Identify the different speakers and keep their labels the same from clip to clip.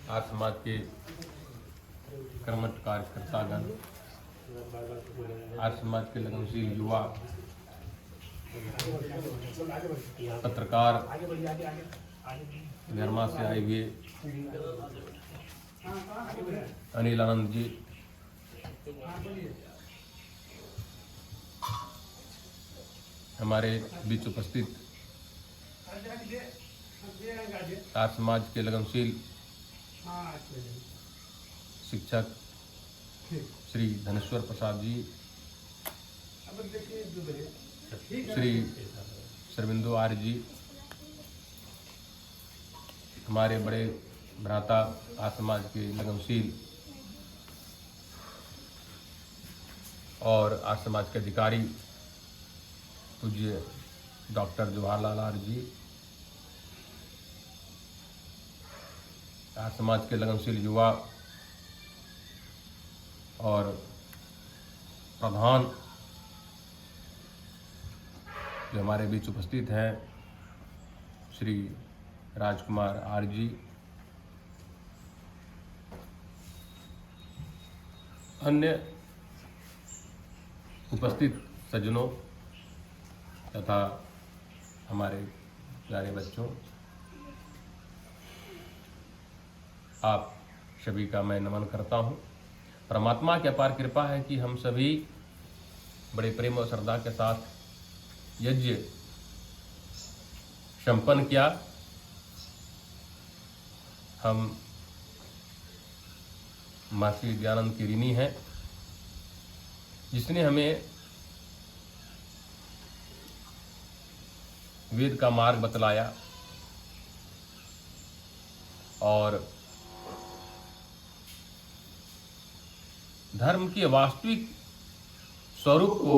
Speaker 1: आज समाज के कर्मठ कार्यकर्तागण, आज समाज के लगनशील युवा, पत्रकार, निर्मा से आए हुए अनिल आनंद जी, हमारे बीच उपस्थित आज समाज के लगनशील शिक्षक श्री धनेश्वर प्रसाद जी, श्री शर्मिंदो आर्य जी, हमारे बड़े भ्राता आज समाज के लगनशील और आज समाज के अधिकारी पूज्य डॉक्टर जवाहरलाल आर्य जी, आज समाज के लगनशील युवा और प्रधान जो हमारे बीच उपस्थित हैं श्री राजकुमार आर्य जी, अन्य उपस्थित सज्जनों तथा हमारे प्यारे बच्चों, आप सभी का मैं नमन करता हूँ। परमात्मा की अपार कृपा है कि हम सभी बड़े प्रेम और श्रद्धा के साथ यज्ञ संपन्न किया। हम महर्षि विद्यानंद की ऋणी हैं, जिसने हमें वेद का मार्ग बतलाया और धर्म के वास्तविक स्वरूप को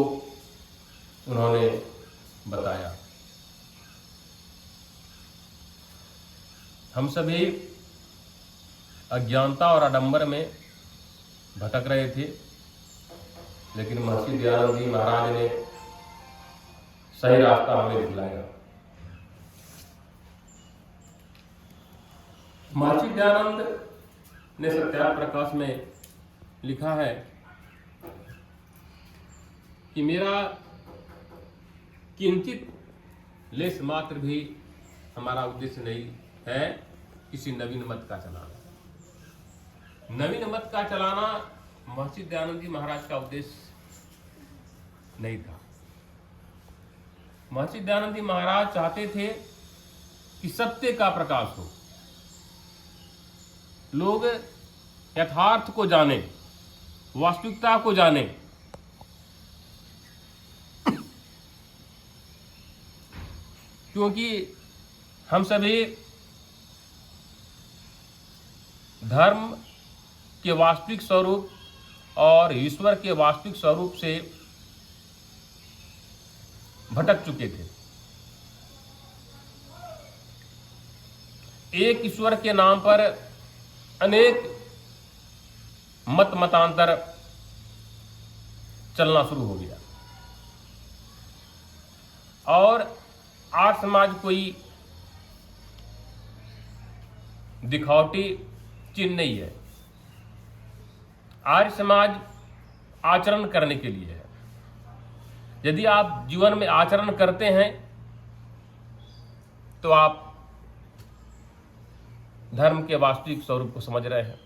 Speaker 1: उन्होंने बताया। हम सभी अज्ञानता और आडंबर में भटक रहे थे, लेकिन महर्षि दयानंद जी महाराज ने सही रास्ता हमें दिखलाया। महर्षि दयानंद ने सत्यार्थ प्रकाश में लिखा है कि मेरा किंचित लेस मात्र भी हमारा उद्देश्य नहीं है किसी नवीन मत का चलाना। नवीन मत का चलाना महर्षि दयानंद जी महाराज का उद्देश्य नहीं था। महर्षि दयानंद जी महाराज चाहते थे कि सत्य का प्रकाश हो, लोग यथार्थ को जाने, वास्तविकता को जाने। क्योंकि हम सभी धर्म के वास्तविक स्वरूप और ईश्वर के वास्तविक स्वरूप से भटक चुके थे। एक ईश्वर के नाम पर अनेक मत मतांतर चलना शुरू हो गया और आज समाज कोई दिखावटी चिन्ह नहीं है। आर्य समाज आचरण करने के लिए है। यदि आप जीवन में आचरण करते हैं तो आप धर्म के वास्तविक स्वरूप को समझ रहे हैं।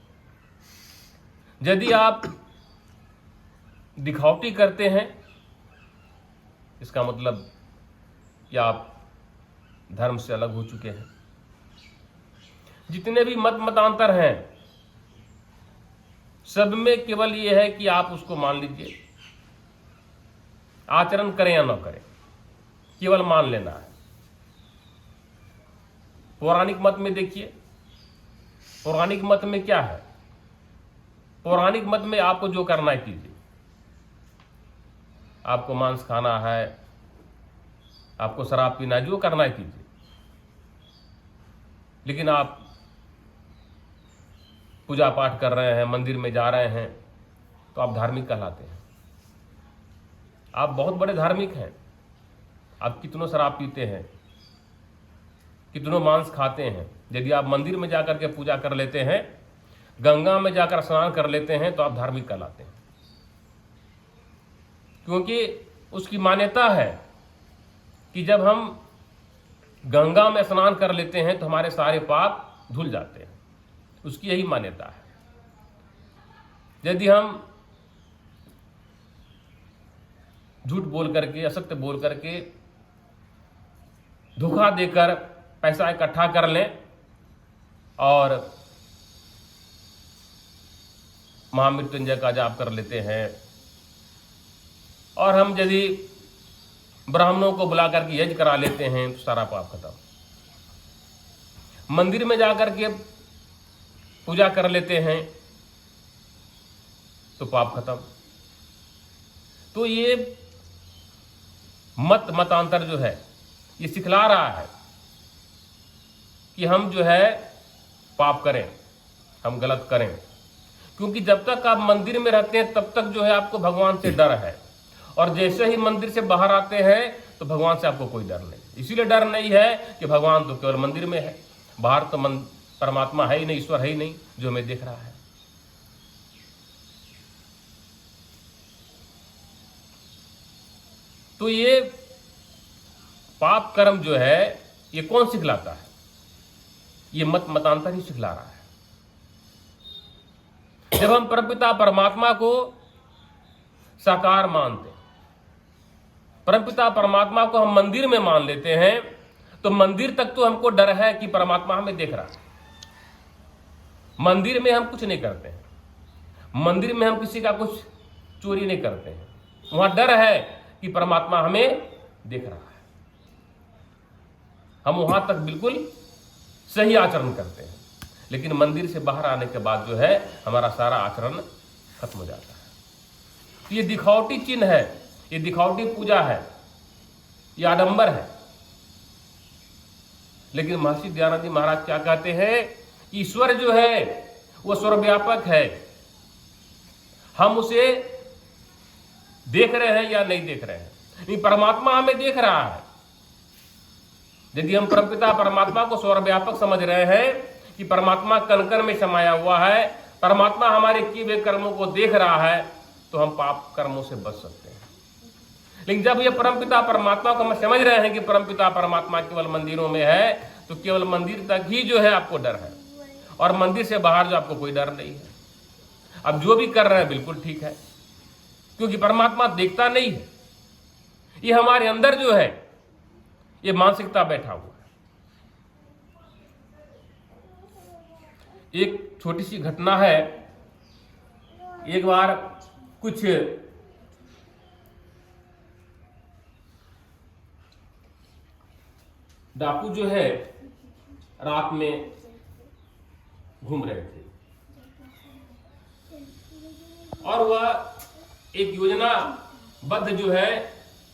Speaker 1: यदि आप दिखावटी करते हैं, इसका मतलब कि आप धर्म से अलग हो चुके हैं। जितने भी मत मतांतर हैं, सब में केवल यह है कि आप उसको मान लीजिए, आचरण करें या न करें, केवल मान लेना है। पौराणिक मत में देखिए, पौराणिक मत में क्या है? पौराणिक मत में आपको जो करना है कीजिए। आपको मांस खाना है, आपको शराब पीना है, जो करना है कीजिए। लेकिन आप पूजा पाठ कर रहे हैं, मंदिर में जा रहे हैं, तो आप धार्मिक कहलाते हैं। आप बहुत बड़े धार्मिक हैं। आप कितनों शराब पीते हैं, कितनों मांस खाते हैं, यदि आप मंदिर में जाकर के पूजा कर लेते हैं गंगा में जाकर स्नान कर लेते हैं तो आप धार्मिक कहलाते हैं, क्योंकि उसकी मान्यता है कि जब हम गंगा में स्नान कर लेते हैं तो हमारे सारे पाप धुल जाते हैं। उसकी यही मान्यता है। यदि हम झूठ बोल करके, असत्य बोल करके, धोखा देकर पैसा इकट्ठा कर लें और महामृत्युंजय का जाप कर लेते हैं, और हम यदि ब्राह्मणों को बुला करके यज्ञ करा लेते हैं तो सारा पाप खत्म। मंदिर में जाकर के पूजा कर लेते हैं तो पाप खत्म। तो ये मतांतर जो है ये सिखला रहा है कि हम जो है पाप करें, हम गलत करें, क्योंकि जब तक आप मंदिर में रहते हैं तब तक जो है आपको भगवान से डर है, और जैसे ही मंदिर से बाहर आते हैं तो भगवान से आपको कोई डर नहीं। इसीलिए डर नहीं है कि भगवान तो केवल मंदिर में है, बाहर तो परमात्मा है ही नहीं, ईश्वर है ही नहीं जो हमें देख रहा है। तो ये पाप कर्म जो है ये कौन सिखलाता है? ये मतांतर ही सिखला रहा है। जब हम परमपिता परमात्मा को साकार मानते हैं, परमपिता परमात्मा को हम मंदिर में मान लेते हैं, तो मंदिर तक तो हमको डर है कि परमात्मा हमें देख रहा है। मंदिर में हम कुछ नहीं करते हैं, मंदिर में हम किसी का कुछ चोरी नहीं करते हैं, वहां डर है कि परमात्मा हमें देख रहा है। हम वहां तक बिल्कुल सही आचरण करते हैं, लेकिन मंदिर से बाहर आने के बाद जो है हमारा सारा आचरण खत्म हो जाता है। तो ये दिखावटी चिन्ह है, ये दिखावटी पूजा है, ये आडंबर है। लेकिन महर्षि दयानंद जी महाराज क्या कहते हैं? ईश्वर जो है वो सर्वव्यापक है, हम उसे देख रहे हैं या नहीं देख रहे हैं, नहीं परमात्मा हमें देख रहा है। यदि हम परमपिता परमात्मा को सर्वव्यापक समझ रहे हैं कि परमात्मा कण-कण में समाया हुआ है, परमात्मा हमारे किए हुए कर्मों को देख रहा है, तो हम पाप कर्मों से बच सकते हैं। लेकिन जब ये परमपिता परमात्मा को हम समझ रहे हैं कि परमपिता परमात्मा केवल मंदिरों में है, तो केवल मंदिर तक ही जो है आपको डर है, और मंदिर से बाहर जो आपको कोई डर नहीं है। अब जो भी कर रहे हैं बिल्कुल ठीक है, क्योंकि परमात्मा देखता नहीं है। ये हमारे अंदर जो है ये मानसिकता बैठा हुआ है। एक छोटी सी घटना है, एक बार कुछ डाकू जो है रात में घूम रहे थे, और वह एक योजनाबद्ध जो है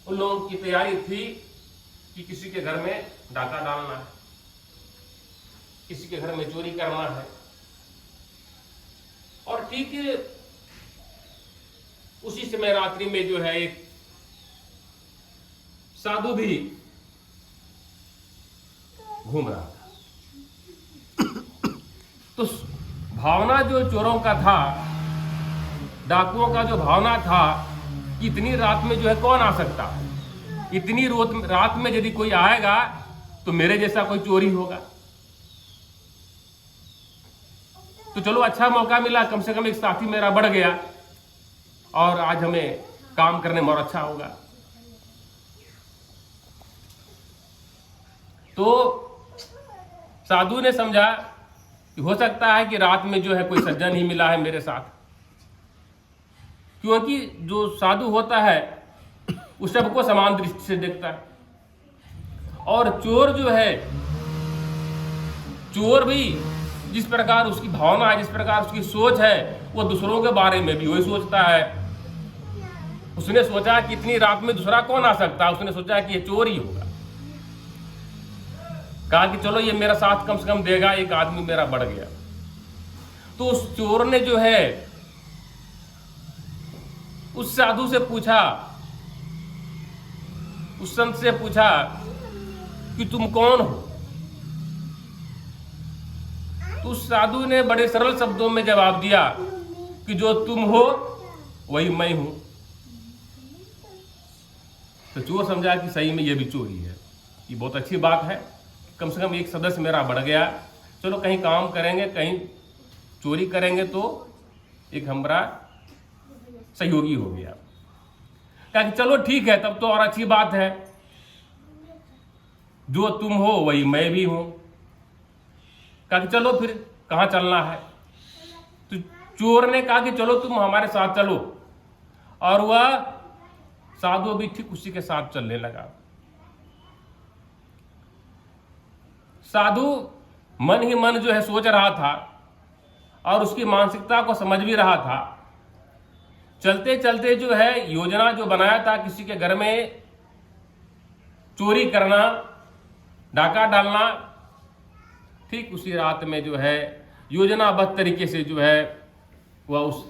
Speaker 1: उन लोगों की तैयारी थी कि किसी के घर में डाका डालना है, किसी के घर में चोरी करना है। और ठीक उसी समय रात्रि में जो है एक साधु भी घूम रहा था। तो भावना जो चोरों का था, डाकुओं का जो भावना था कि इतनी रात में जो है कौन आ सकता है, इतनी रात में यदि कोई आएगा तो मेरे जैसा कोई चोरी होगा, तो चलो अच्छा मौका मिला, कम से कम एक साथी मेरा बढ़ गया और आज हमें काम करने में और अच्छा होगा। तो साधु ने समझा कि हो सकता है कि रात में जो है कोई सज्जन ही मिला है मेरे साथ, क्योंकि जो साधु होता है उस सबको समान दृष्टि से देखता है, और चोर जो है, चोर भी जिस प्रकार उसकी भावना है, जिस प्रकार उसकी सोच है, वो दूसरों के बारे में भी वही सोचता है। उसने सोचा कि इतनी रात में दूसरा कौन आ सकता है, उसने सोचा कि ये चोर ही होगा। कहा कि चलो ये मेरा साथ कम से कम देगा, एक आदमी मेरा बढ़ गया। तो उस चोर ने जो है उस साधु से पूछा, उस संत से पूछा कि तुम कौन हो? तो उस साधु ने बड़े सरल शब्दों में जवाब दिया कि जो तुम हो वही मैं हूं। तो चोर समझा कि सही में ये भी चोरी है, ये बहुत अच्छी बात है, कम से कम एक सदस्य मेरा बढ़ गया। चलो कहीं काम करेंगे, कहीं चोरी करेंगे तो एक हमारा सहयोगी हो गया। कहा कि चलो ठीक है, तब तो और अच्छी बात है, जो तुम हो वही मैं भी हूं। कहा कि चलो फिर कहां चलना है? तो चोर ने कहा कि चलो तुम हमारे साथ चलो, और वह साधु भी ठीक उसी के साथ चलने लगा। साधु मन ही मन जो है सोच रहा था और उसकी मानसिकता को समझ भी रहा था। चलते चलते जो है योजना जो बनाया था किसी के घर में चोरी करना, डाका डालना, ठीक उसी रात में जो है योजनाबद्ध तरीके से जो है वह उस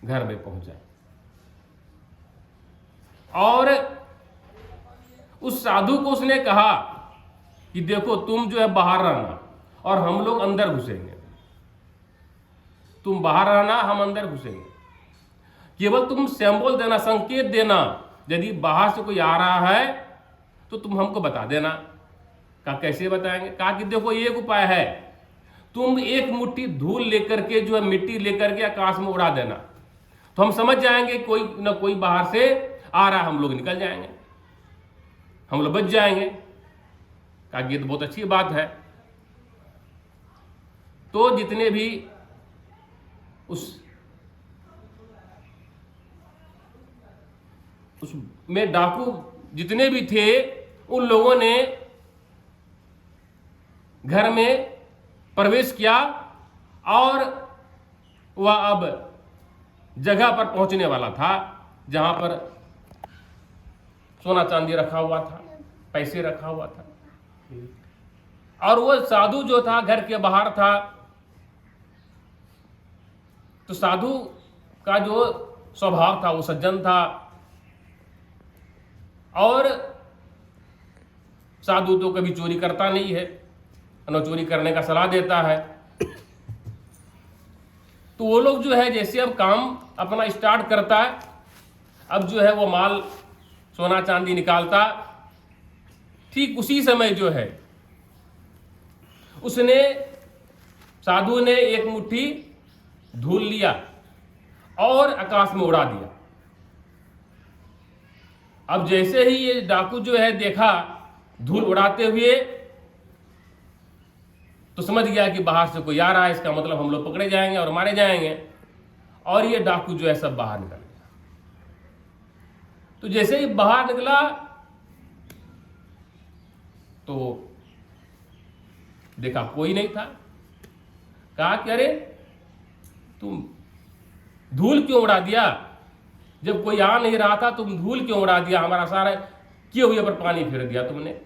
Speaker 1: घर में पहुंचा और उस साधु को उसने कहा कि देखो तुम जो है बाहर रहना और हम लोग अंदर घुसेंगे, तुम बाहर रहना हम अंदर घुसेंगे, केवल तुम सिंबल देना, संकेत देना, यदि बाहर से कोई आ रहा है तो तुम हमको बता देना। कहा कैसे बताएंगे? कहा कि देखो एक उपाय है, तुम एक मुट्ठी धूल लेकर के जो है मिट्टी लेकर के आकाश में उड़ा देना, तो हम समझ जाएंगे कोई ना कोई बाहर से आ रहा, हम लोग निकल जाएंगे, हम लोग बच जाएंगे। कहा ये तो बहुत अच्छी बात है। तो जितने भी उसमें डाकू जितने भी थे उन लोगों ने घर में प्रवेश किया और वह अब जगह पर पहुंचने वाला था जहां पर सोना चांदी रखा हुआ था, पैसे रखा हुआ था। और वह साधु जो था घर के बाहर था। तो साधु का जो स्वभाव था वो सज्जन था और साधु तो कभी चोरी करता नहीं है, न चोरी करने का सलाह देता है। तो वो लोग जो है जैसे अब काम अपना स्टार्ट करता है, अब जो है वो माल सोना चांदी निकालता, ठीक उसी समय जो है उसने साधु ने एक मुट्ठी धूल लिया और आकाश में उड़ा दिया। अब जैसे ही ये डाकू जो है देखा धूल उड़ाते हुए तो समझ गया कि बाहर से कोई आ रहा है, इसका मतलब हम लोग पकड़े जाएंगे और मारे जाएंगे। और ये डाकू जो है सब बाहर निकल गया। तो जैसे ही बाहर निकला तो देखा कोई नहीं था। कहा कि अरे तुम धूल क्यों उड़ा दिया? जब कोई आ नहीं रहा था तुम धूल क्यों उड़ा दिया? हमारा सारा किए हुए पर पानी फेर दिया तुमने।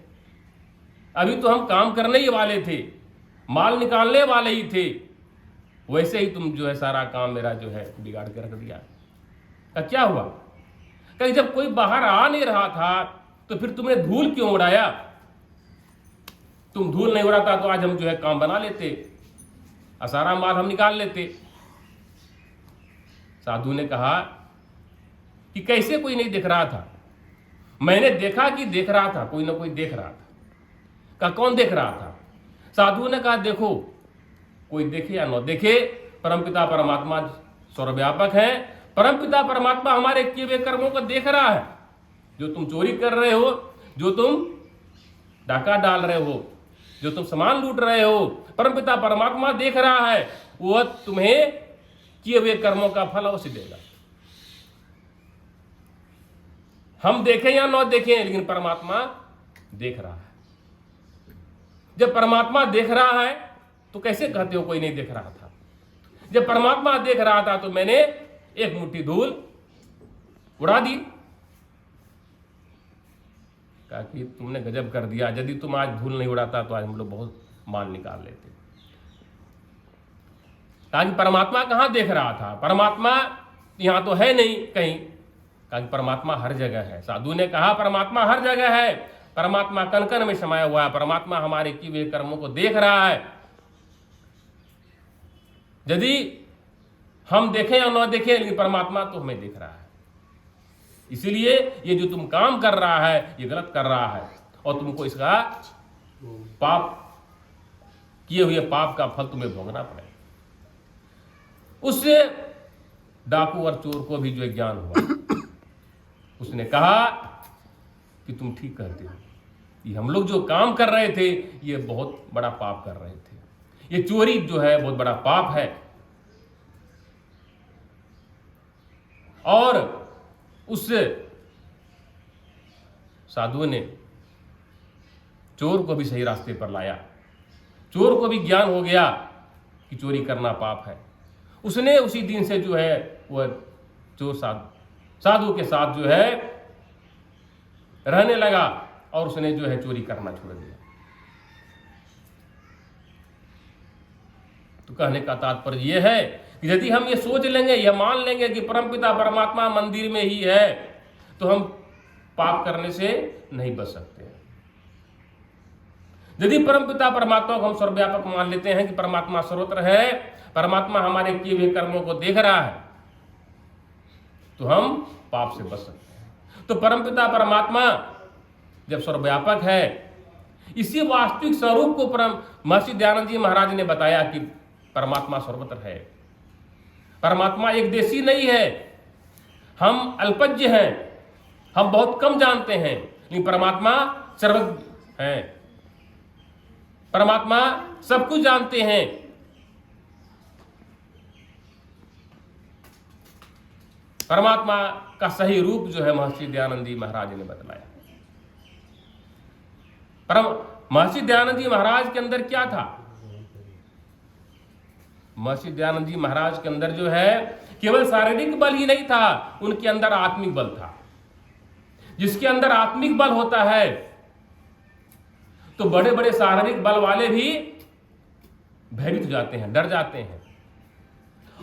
Speaker 1: अभी तो हम काम करने ही वाले थे, माल निकालने वाले ही थे, वैसे ही तुम जो है सारा काम मेरा जो है बिगाड़ के रख दिया। क्या हुआ? कहीं जब कोई बाहर आ नहीं रहा था तो फिर तुमने धूल क्यों उड़ाया? तुम धूल नहीं उड़ाता तो आज हम जो है काम बना लेते, सारा माल हम निकाल लेते। साधु ने कहा कि कैसे कोई नहीं देख रहा था? मैंने देखा कि देख रहा था, कोई ना कोई देख रहा था। कहा कौन देख रहा था? साधु ने कहा देखो कोई देखे या न देखे, परमपिता परमात्मा सर्वव्यापक है। परमपिता परमात्मा हमारे किए हुए कर्मों को देख रहा है। जो तुम चोरी कर रहे हो, जो तुम डाका डाल रहे हो, जो तुम सामान लूट रहे हो, परमपिता परमात्मा देख रहा है। वह तुम्हें किए हुए कर्मों का फल अवश्य देगा। हम देखें या न देखें, लेकिन परमात्मा देख रहा है। जब परमात्मा देख रहा है तो कैसे कहते हो कोई नहीं देख रहा था? जब परमात्मा देख रहा था तो मैंने एक मुट्ठी धूल उड़ा दी। कहा कि तुमने गजब कर दिया, यदि तुम आज धूल नहीं उड़ाता तो आज हम लोग बहुत माल निकाल लेते। कहा कि परमात्मा कहां देख रहा था? परमात्मा यहां तो है नहीं कहीं। कहा कि परमात्मा हर जगह है। साधु ने कहा परमात्मा हर जगह है, परमात्मा कण कण में समाया हुआ है, परमात्मा हमारे किए हुए कर्मों को देख रहा है। यदि हम देखें या न देखें, लेकिन परमात्मा तो हमें देख रहा है। इसीलिए ये जो तुम काम कर रहा है ये गलत कर रहा है और तुमको इसका पाप, किए हुए पाप का फल तुम्हें भोगना पड़ेगा। उससे डाकू और चोर को भी जो ज्ञान हुआ, उसने कहा कि तुम ठीक कहते हो, ये हम लोग जो काम कर रहे थे ये बहुत बड़ा पाप कर रहे थे, ये चोरी जो है बहुत बड़ा पाप है। और उस साधुओं ने चोर को भी सही रास्ते पर लाया, चोर को भी ज्ञान हो गया कि चोरी करना पाप है। उसने उसी दिन से जो है वह चोर साधु के साथ जो है रहने लगा और उसने जो है चोरी करना छोड़ दिया। तो कहने का तात्पर्य यह है कि यदि हम ये सोच लेंगे, यह मान लेंगे कि परमपिता परमात्मा मंदिर में ही है, तो हम पाप करने से नहीं बच सकते। यदि परमपिता परमात्मा को हम सर्वव्यापक मान लेते हैं कि परमात्मा सर्वत्र है, परमात्मा हमारे किए हुए कर्मों को देख रहा है, तो हम पाप से बच सकते हैं। तो परमपिता परमात्मा जब सर्वव्यापक है, इसी वास्तविक स्वरूप को महर्षि दयानंद जी महाराज ने बताया कि परमात्मा सर्वत्र है। परमात्मा एक देशी नहीं है, हम अल्पज्ञ हैं, हम बहुत कम जानते हैं, लेकिन परमात्मा सर्वज्ञ है, परमात्मा सब कुछ जानते हैं। परमात्मा का सही रूप जो है महर्षि दयानंद जी महाराज ने बतलाया। महर्षि दयानंद जी महाराज के अंदर क्या था? महर्षि दयानंद जी महाराज के अंदर जो है केवल शारीरिक बल ही नहीं था, उनके अंदर आत्मिक बल था। जिसके अंदर आत्मिक बल होता है तो बड़े बड़े शारीरिक बल वाले भी भयभीत हो जाते हैं, डर जाते हैं।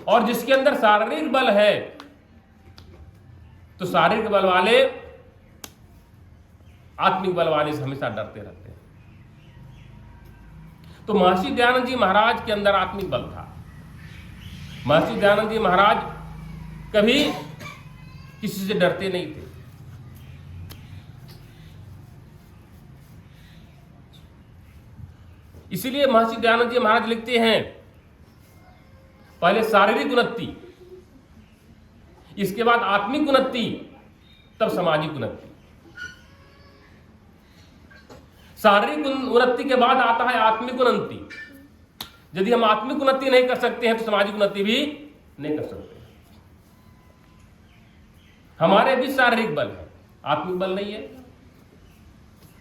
Speaker 1: और जिसके अंदर शारीरिक बल है तो शारीरिक बल वाले आत्मिक बल वाले से हमेशा डरते रहते हैं। तो महर्षि दयानंद जी महाराज के अंदर आत्मिक बल था। महर्षि दयानंद जी महाराज कभी किसी से डरते नहीं थे। इसीलिए महर्षि दयानंद जी महाराज लिखते हैं, पहले शारीरिक उन्नति, इसके बाद आत्मिक उन्नति, तब सामाजिक उन्नति। शारीरिक उन्नति के बाद आता है आत्मिक उन्नति। यदि हम आत्मिक उन्नति नहीं कर सकते हैं तो सामाजिक उन्नति भी नहीं कर सकते। हमारे भी शारीरिक बल है, आत्मिक बल नहीं है,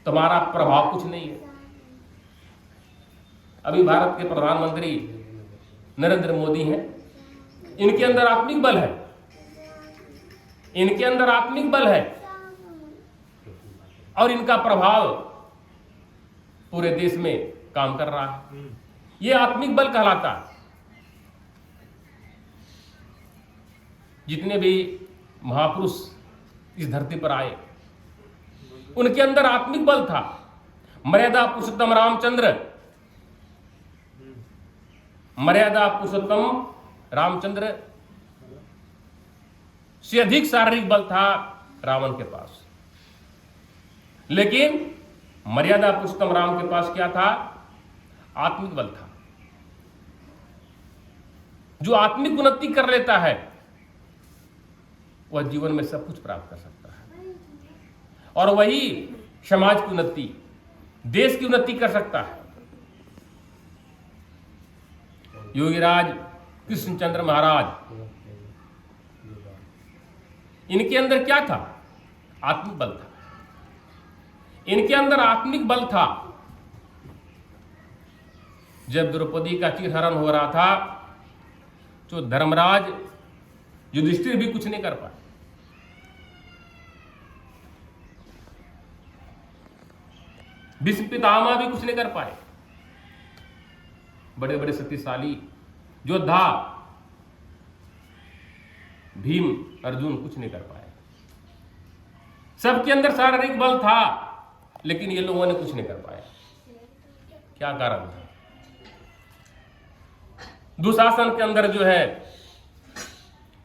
Speaker 1: तो हमारा प्रभाव कुछ नहीं है। अभी भारत के प्रधानमंत्री नरेंद्र मोदी हैं, इनके अंदर आत्मिक बल है, इनके अंदर आत्मिक बल है और इनका प्रभाव पूरे देश में काम कर रहा है। यह आत्मिक बल कहलाता है। जितने भी महापुरुष इस धरती पर आए उनके अंदर आत्मिक बल था। मर्यादा पुरुषोत्तम रामचंद्र, मर्यादा पुरुषोत्तम रामचंद्र से अधिक शारीरिक बल था रावण के पास, लेकिन मर्यादा पुरुषोत्तम राम के पास क्या था? आत्मिक बल था। जो आत्मिक उन्नति कर लेता है वह जीवन में सब कुछ प्राप्त कर सकता है, और वही समाज की उन्नति, देश की उन्नति कर सकता है। योगीराज कृष्णचंद्र महाराज, इनके अंदर क्या था? आत्मिक बल था। इनके अंदर आत्मिक बल था। जब द्रौपदी का चीरहरण हो रहा था तो धर्मराज युधिष्ठिर भी कुछ नहीं कर पाए। भीष्म पितामह भी कुछ नहीं कर पाए। बड़े बड़े शक्तिशाली योद्धा भीम, अर्जुन कुछ नहीं कर पाए। सबके अंदर शारीरिक बल था, लेकिन ये लोगों ने कुछ नहीं कर पाया। क्या कारण था? दुशासन के अंदर जो है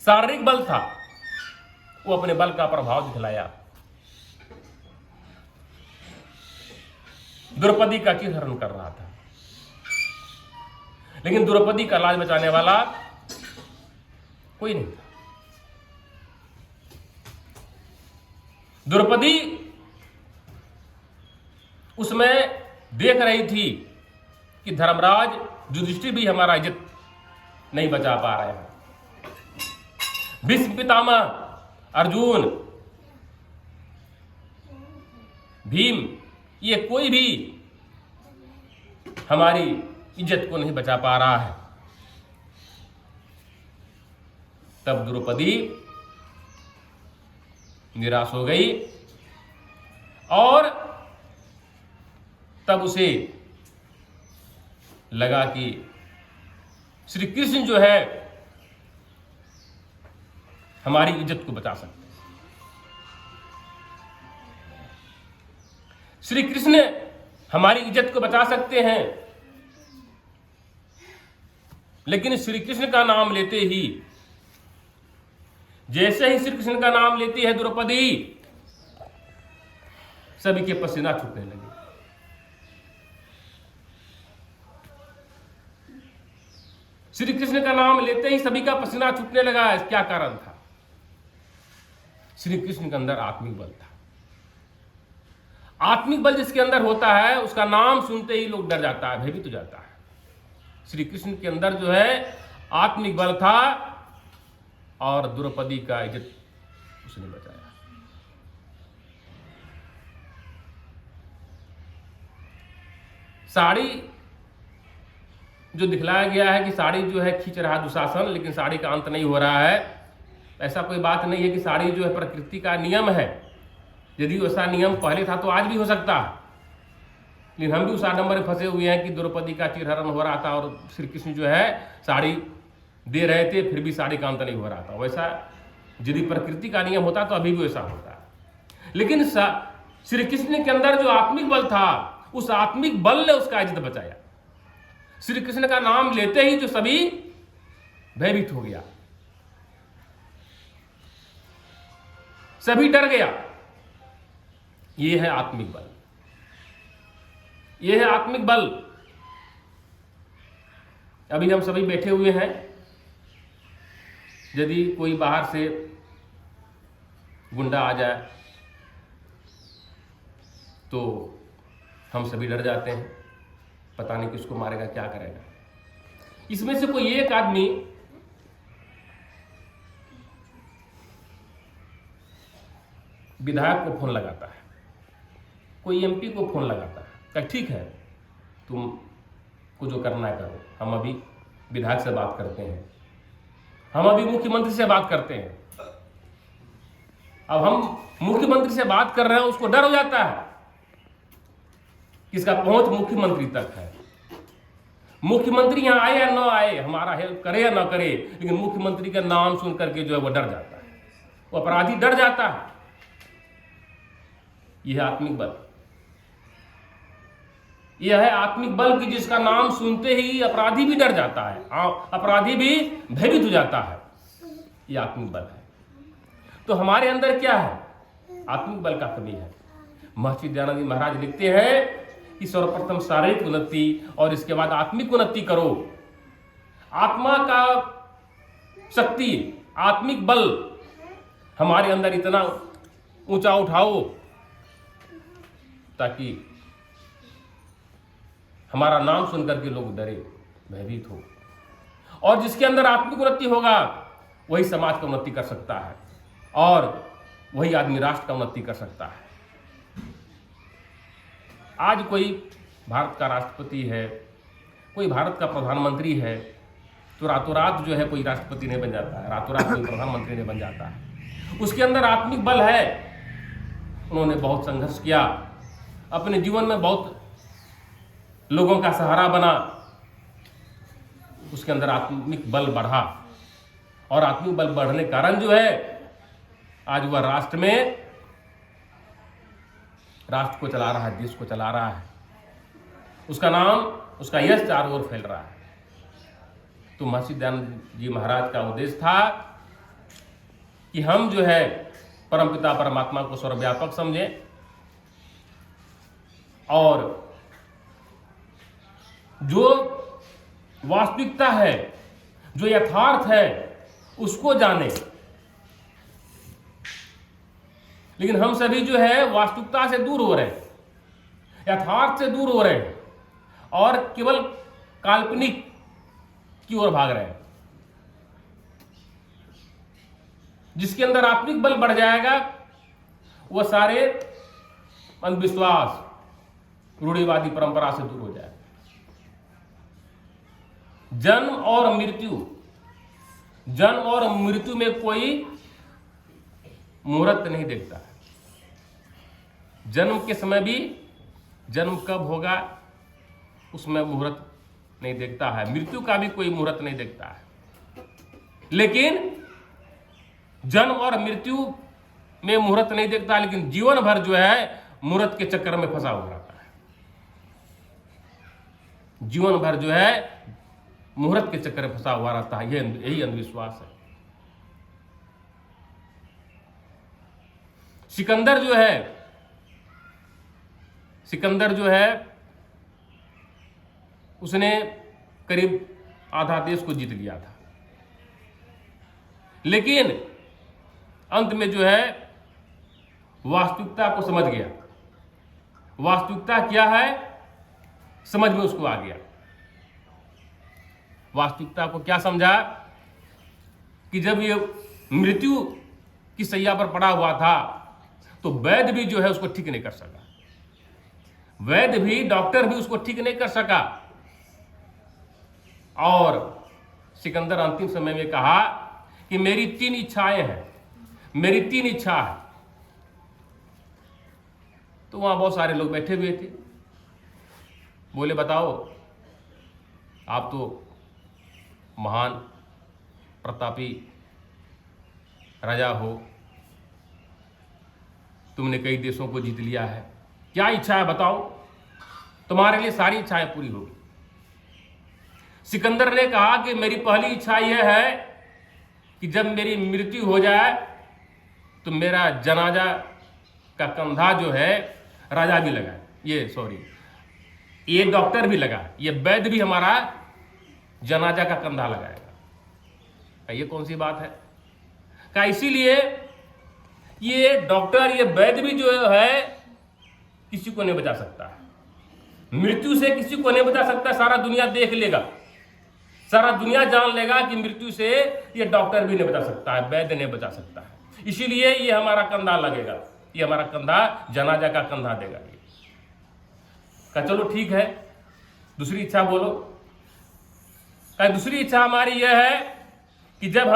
Speaker 1: शारीरिक बल था, वो अपने बल का प्रभाव दिखलाया। द्रौपदी का चिरहरण कर रहा था, लेकिन द्रौपदी का लाज बचाने वाला कोई नहीं था। द्रौपदी उसमें देख रही थी कि धर्मराज युधिष्ठिर भी हमारा इज्जत नहीं बचा पा रहे हैं। भीष्म पितामह, अर्जुन, भीम, ये कोई भी हमारी इज्जत को नहीं बचा पा रहा है। तब द्रौपदी निराश हो गई और तब उसे लगा कि श्री कृष्ण जो है हमारी इज्जत को बचा सकते हैं। श्री कृष्ण हमारी इज्जत को बचा सकते हैं। लेकिन श्री कृष्ण का नाम लेते ही, जैसे ही श्री कृष्ण का नाम लेती है द्रौपदी, सभी के पसीना छूटने लगे। श्री कृष्ण का नाम लेते ही सभी का पसीना छूटने लगा। क्या कारण था? श्री कृष्ण के अंदर आत्मिक बल था। आत्मिक बल जिसके अंदर होता है, उसका नाम सुनते ही लोग डर जाता है, भयभीत हो जाता है। श्री कृष्ण के अंदर जो है आत्मिक बल था और द्रौपदी का इज्जत उसने बचाया। साड़ी जो दिखलाया गया है कि साड़ी जो है खींच रहा दुशासन, लेकिन साड़ी का अंत नहीं हो रहा है। ऐसा कोई बात नहीं है कि साड़ी जो है प्रकृति का नियम है। यदि वैसा नियम पहले था तो आज भी हो सकता है, लेकिन हम भी उस आडंबर में फंसे हुए हैं कि द्रौपदी का चिरहरण हो रहा था और श्री कृष्ण जो है साड़ी दे रहे थे, फिर भी साड़ी का अंत नहीं हो रहा था। वैसा यदि प्रकृति का नियम होता तो अभी भी वैसा होता। लेकिन श्री कृष्ण के अंदर जो आत्मिक बल था, उस आत्मिक बल ने उसका इज्जत बचाया। श्री कृष्ण का नाम लेते ही जो सभी भयभीत हो गया, सभी डर गया। ये है आत्मिक बल, ये है आत्मिक बल। अभी हम सभी बैठे हुए हैं, यदि कोई बाहर से गुंडा आ जाए तो हम सभी डर जाते हैं, पता नहीं किसको मारेगा, क्या करेगा। इसमें से कोई एक आदमी विधायक को फोन लगाता है, कोई एमपी को फोन लगाता है, कहा ठीक है तुम को जो करना है करो, हम अभी विधायक से बात करते हैं, हम अभी मुख्यमंत्री से बात करते हैं। अब हम मुख्यमंत्री से बात कर रहे हैं, उसको डर हो जाता है कि इसका पहुंच मुख्यमंत्री तक है। मुख्यमंत्री यहां आए या ना आए, हमारा हेल्प करे या ना करे, लेकिन मुख्यमंत्री का नाम सुन करके जो है वो डर जाता है, वो अपराधी डर जाता है। यह है आत्मिक बल। यह है आत्मिक बल कि जिसका नाम सुनते ही अपराधी भी डर जाता है, अपराधी भी भयभीत हो जाता है। यह आत्मिक बल है। तो हमारे अंदर क्या है? आत्मिक बल का कमी है। महर्षि दयानंद जी महाराज लिखते हैं कि सर्वप्रथम शारीरिक उन्नति और इसके बाद आत्मिक उन्नति करो। आत्मा का शक्ति, आत्मिक बल हमारे अंदर इतना ऊंचा उठाओ ताकि हमारा नाम सुनकर के लोग डरे, भयभीत हो। और जिसके अंदर आत्मिक उन्नति होगा वही समाज का उन्नति कर सकता है और वही आदमी राष्ट्र का उन्नति कर सकता है। आज कोई भारत का राष्ट्रपति है, कोई भारत का प्रधानमंत्री है, तो रातों रात जो है कोई राष्ट्रपति नहीं बन जाता है, रातों रात कोई प्रधानमंत्री नहीं बन जाता है। उसके अंदर आत्मिक बल है। उन्होंने बहुत संघर्ष किया, अपने जीवन में बहुत लोगों का सहारा बना, उसके अंदर आत्मिक बल बढ़ा और आत्मिक बल बढ़ने के कारण जो है आज वह राष्ट्र में, राष्ट्र को चला रहा है, देश को चला रहा है। उसका नाम, उसका यश चारों ओर फैल रहा है। तो महर्षि दयानंद जी महाराज का उद्देश्य था कि हम जो है परमपिता परमात्मा को सर्वव्यापक समझें और जो वास्तविकता है, जो यथार्थ है, उसको जाने। लेकिन हम सभी जो है वास्तविकता से दूर हो रहे हैं, यथार्थ से दूर हो रहे हैं और केवल काल्पनिक की ओर भाग रहे हैं। जिसके अंदर आत्मिक बल बढ़ जाएगा वह सारे अंधविश्वास, रूढ़िवादी परंपरा से दूर हो जाएगा। जन्म और मृत्यु में कोई मुहूर्त नहीं देखता है। जन्म के समय भी जन्म कब होगा उसमें मुहूर्त नहीं देखता है, मृत्यु का भी कोई मुहूर्त नहीं देखता है। लेकिन जन्म और मृत्यु में मुहूर्त नहीं देखता, लेकिन जीवन भर जो है मुहूर्त के चक्कर में फंसा हुआ रहता है। जीवन भर जो है मुहूर्त के चक्कर में फंसा हुआ रहता है। यही अंधविश्वास है। सिकंदर जो है उसने करीब आधा देश को जीत लिया था, लेकिन अंत में जो है वास्तविकता को समझ गया। वास्तविकता क्या है समझ में उसको आ गया। वास्तविकता को क्या समझा कि जब ये मृत्यु की शैया पर पड़ा हुआ था तो वैद्य भी जो है उसको ठीक नहीं कर सका। वैद्य भी, डॉक्टर भी उसको ठीक नहीं कर सका। और सिकंदर अंतिम समय में कहा कि मेरी 3 इच्छाएं हैं, मेरी 3 इच्छा है। तो वहां बहुत सारे लोग बैठे हुए थे। बोले बताओ, आप तो महान प्रतापी राजा हो, तुमने कई देशों को जीत लिया है, क्या इच्छा है बताओ, तुम्हारे लिए सारी इच्छाएं पूरी होगी। सिकंदर ने कहा कि मेरी पहली इच्छा यह है कि जब मेरी मृत्यु हो जाए तो मेरा जनाजा का कंधा जो है राजा भी लगाए, ये डॉक्टर भी लगा, ये वैद्य भी हमारा जनाजा का कंधा लगाएगा। ये कौन सी बात है? क्या इसीलिए ये डॉक्टर, ये वैद्य भी जो है किसी को नहीं बचा सकता है, मृत्यु से किसी को नहीं बचा सकता। सारा दुनिया देख लेगा, सारा दुनिया जान लेगा कि मृत्यु से ये डॉक्टर भी नहीं बचा सकता है, वैद्य नहीं बचा सकता है। इसीलिए ये हमारा कंधा लगेगा, ये हमारा कंधा जनाजा का कंधा देगा। ये कहा चलो ठीक है, दूसरी इच्छा बोलो। कहा दूसरी इच्छा हमारी यह है कि जब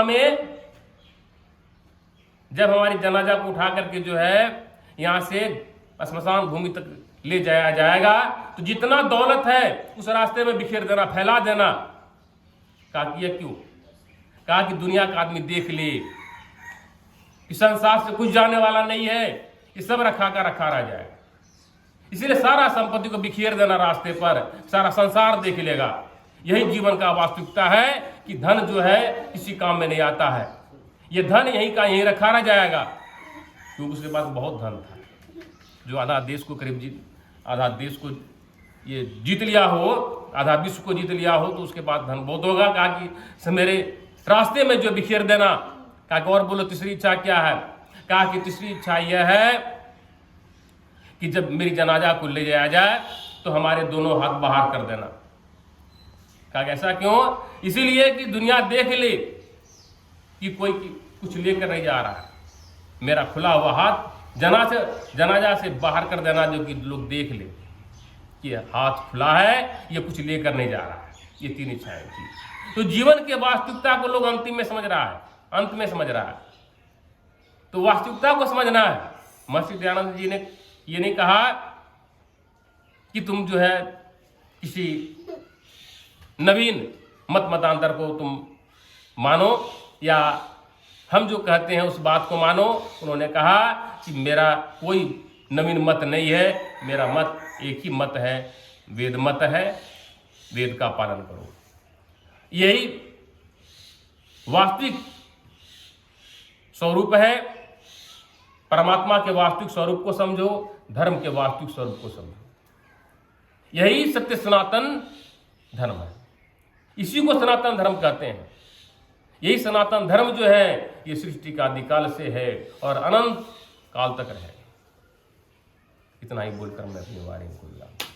Speaker 1: हमारी जनाजा को उठा करके जो है यहां से श्मशान भूमि तक ले जाया जाएगा तो जितना दौलत है उस रास्ते में बिखेर देना, फैला देना। कहा कि ये क्यों? कहा कि दुनिया का आदमी देख ले कि संसार से कुछ जाने वाला नहीं है, ये सब रखा रह जाएगा। इसीलिए सारा संपत्ति को बिखेर देना रास्ते पर, सारा संसार देख लेगा। यही जीवन का वास्तविकता है कि धन जो है किसी काम में नहीं आता है, ये धन यहीं का यहीं रखा रह जाएगा। क्योंकि उसके पास बहुत धन था, जो आधा देश को आधा देश को ये जीत लिया हो, आधा विश्व को जीत लिया हो, तो उसके पास धन बहुत होगा। कहा कि मेरे रास्ते में जो बिखेर देना। कहा कि और बोलो तीसरी इच्छा क्या है? कहा कि तीसरी इच्छा यह है कि जब मेरी जनाजा को ले जाया जाए तो हमारे दोनों हाथ बाहर कर देना। कहा कि ऐसा क्यों? इसीलिए कि दुनिया देख ले कि कोई कुछ लेकर नहीं जा रहा है, मेरा खुला हुआ हाथ जनाजा से बाहर कर देना, जो कि लोग देख ले कि हाथ खुला है, ये कुछ लेकर नहीं जा रहा है। ये 3 इच्छाएं थी। तो जीवन के वास्तविकता को लोग अंत में समझ रहा है। तो वास्तविकता को समझना है। महर्षि दयानंद जी ने ये नहीं कहा कि तुम जो है किसी नवीन मतांतर को तुम मानो या हम जो कहते हैं उस बात को मानो। उन्होंने कहा कि मेरा कोई नवीन मत नहीं है, मेरा मत एक ही मत है, वेद मत है, वेद का पालन करो। यही वास्तविक स्वरूप है। परमात्मा के वास्तविक स्वरूप को समझो, धर्म के वास्तविक स्वरूप को समझो। यही सत्य सनातन धर्म है। इसी को सनातन धर्म कहते हैं। यही सनातन धर्म जो है ये सृष्टि का आदिकाल से है और अनंत काल तक रहे। इतना ही बोलकर मैं अपनी वाणी को विराम